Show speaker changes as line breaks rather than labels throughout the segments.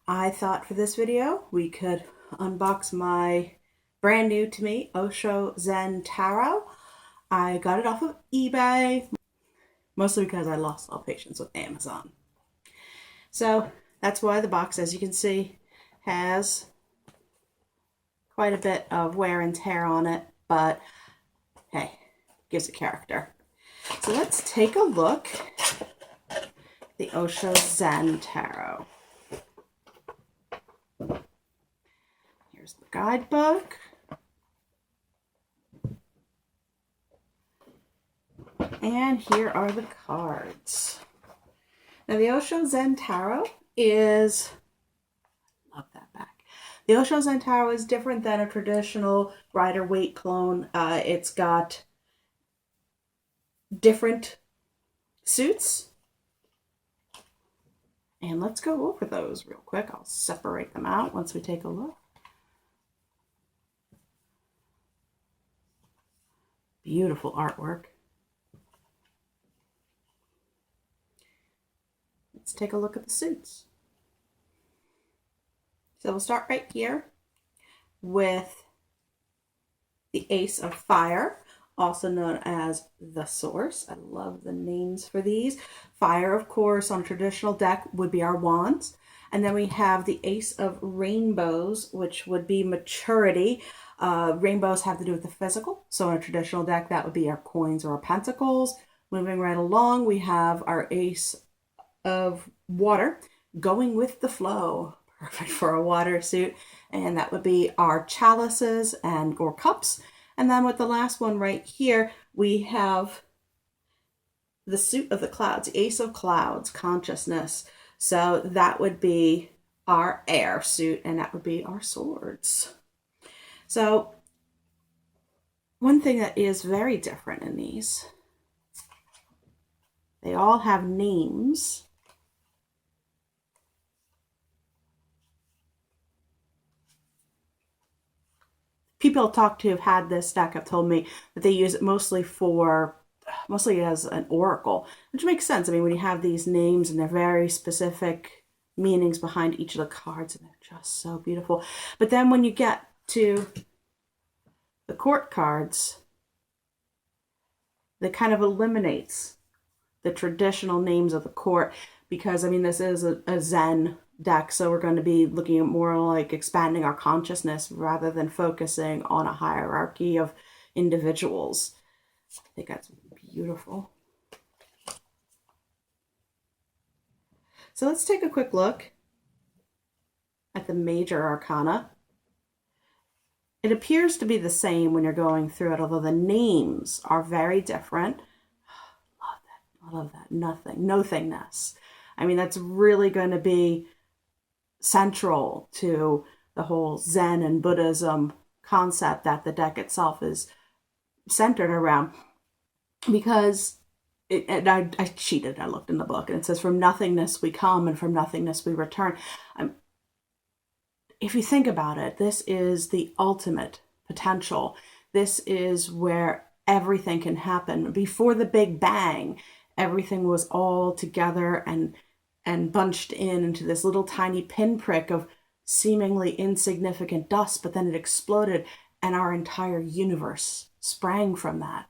I thought for this video we could unbox my brand new to me Osho Zen Tarot. I got it off of eBay, mostly because I lost all patience with Amazon. So that's why the box, as you can see, has quite a bit of wear and tear on it, but hey, gives it character. So let's take a look at the Osho Zen Tarot. Here's the guidebook. And here are the cards. Now the Osho Zen Tarot is, love that back. The Osho Zen Tarot is different than a traditional Rider-Waite clone. It's got different suits. And let's go over those real quick. I'll separate them out once we take a look. Beautiful artwork. Let's take a look at the suits. So we'll start right here with the Ace of Fire, also known as the Source. I love the names for these. Fire, of course, on a traditional deck would be our wands. And then we have the Ace of Rainbows, which would be maturity. Rainbows have to do with the physical. So on a traditional deck, that would be our coins or our pentacles. Moving right along, we have our Ace of Water, going with the flow. Perfect for a water suit. And that would be our chalices and or cups. And then with the last one right here, we have the suit of the clouds, the Ace of Clouds, consciousness. So that would be our air suit, and that would be our swords. So one thing that is very different in these, they all have names. People I've talked to have had this deck have told me that they use it mostly as an oracle, which makes sense. I mean, when you have these names and they're very specific meanings behind each of the cards, and they're just so beautiful. But then when you get to the court cards, that kind of eliminates the traditional names of the court, because I mean, this is a Zen deck, so we're going to be looking at more like expanding our consciousness rather than focusing on a hierarchy of individuals. I think that's beautiful. So let's take a quick look at the major arcana. It appears to be the same when you're going through it, although the names are very different. Love that. I love that. Nothing. Nothingness. I mean, that's really going to be central to the whole Zen and Buddhism concept that the deck itself is centered around. Because I cheated. I looked in the book, and it says, from nothingness we come and from nothingness we return. If you think about it, this is the ultimate potential. This is where everything can happen. Before the Big Bang, everything was all together and bunched into this little tiny pinprick of seemingly insignificant dust, but then it exploded and our entire universe sprang from that.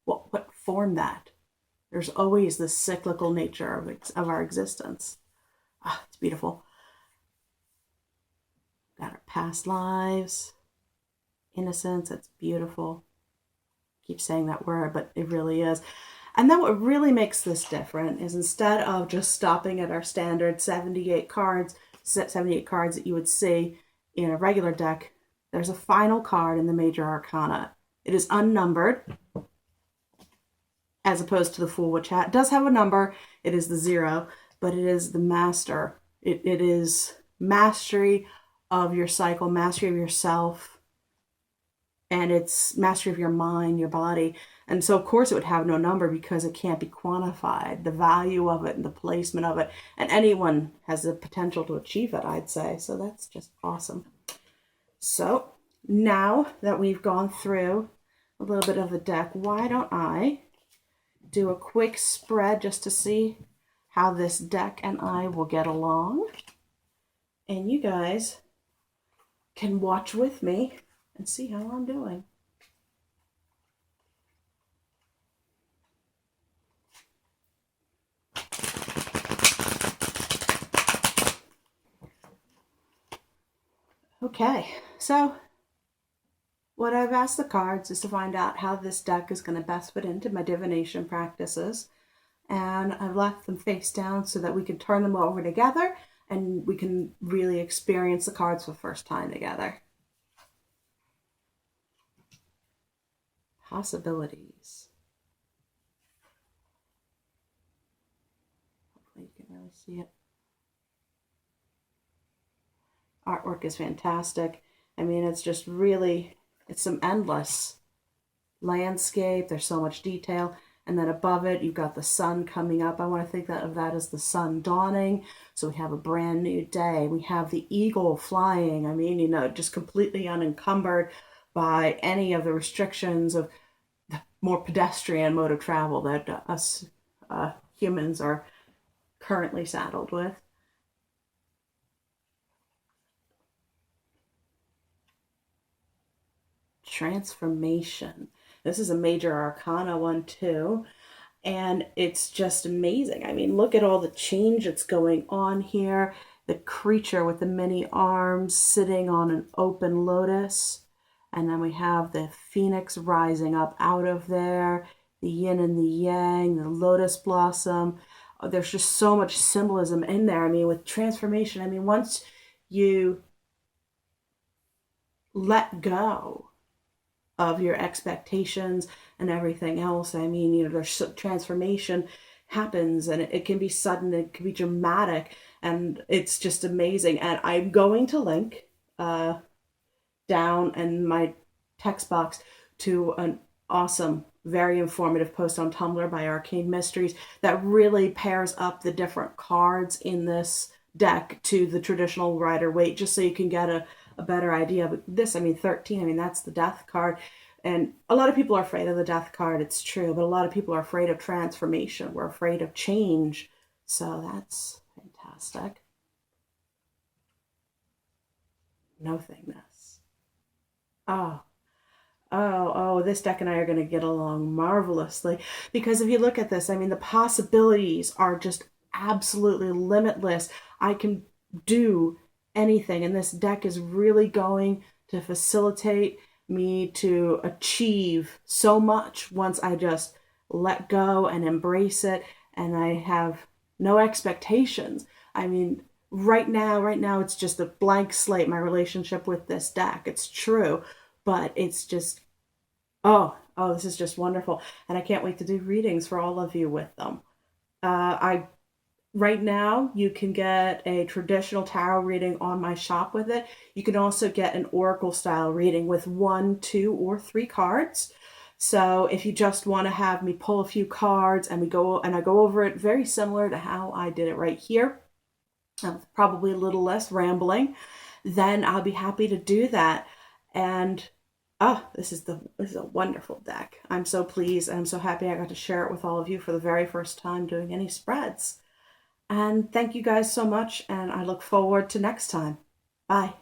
What formed that? There's always this cyclical nature of our existence. Ah, it's beautiful. Got our past lives, innocence. It's beautiful. I keep saying that word, but it really is. And then what really makes this different is, instead of just stopping at our standard 78 cards that you would see in a regular deck, there's a final card in the major arcana. It is unnumbered, as opposed to the Fool, which does have a number. It is the 0, but it is the master. It is mastery of your cycle, mastery of yourself, and it's mastery of your mind, your body. And so, of course, it would have no number because it can't be quantified, the value of it and the placement of it. And anyone has the potential to achieve it, I'd say. So that's just awesome. So now that we've gone through a little bit of the deck, why don't I do a quick spread just to see how this deck and I will get along. and you guys can watch with me and see how I'm doing. Okay, so what I've asked the cards is to find out how this deck is going to best fit into my divination practices. And I've left them face down so that we can turn them over together and we can really experience the cards for the first time together. Possibilities. Hopefully you can really see it. Artwork is fantastic. I mean, it's just really, it's some endless landscape. There's so much detail. And then above it, you've got the sun coming up. I want to think of that as the sun dawning. So we have a brand new day. We have the eagle flying. I mean, you know, just completely unencumbered by any of the restrictions of the more pedestrian mode of travel that us humans are currently saddled with. Transformation. This is a major arcana one too. And it's just amazing. I mean, look at all the change that's going on here. The creature with the many arms sitting on an open lotus. And then we have the phoenix rising up out of there, the yin and the yang, the lotus blossom. There's just so much symbolism in there. I mean, with transformation, I mean, once you let go of your expectations and everything else, I mean, you know, there's transformation happens and it can be sudden, it can be dramatic, and it's just amazing. And I'm going to link down in my text box to an awesome, very informative post on Tumblr by Arcane Mysteries that really pairs up the different cards in this deck to the traditional Rider-Waite, just so you can get a better idea. But this, I mean, 13, I mean, that's the death card. And a lot of people are afraid of the death card, it's true, but a lot of people are afraid of transformation. We're afraid of change. So that's fantastic. Nothingness. Oh, this deck and I are going to get along marvelously. Because if you look at this, I mean, the possibilities are just absolutely limitless. I can do anything, and this deck is really going to facilitate me to achieve so much once I just let go and embrace it, and I have no expectations. I mean, right now it's just a blank slate, my relationship with this deck. It's true, but it's just, this is just wonderful, and I can't wait to do readings for all of you with them. I Right now, you can get a traditional tarot reading on my shop with it. You can also get an oracle style reading with 1, 2, or 3 cards. So if you just want to have me pull a few cards and I go over it very similar to how I did it right here, probably a little less rambling, then I'll be happy to do that. And this is a wonderful deck. I'm so pleased. I'm so happy I got to share it with all of you for the very first time doing any spreads. And thank you guys so much, and I look forward to next time. Bye.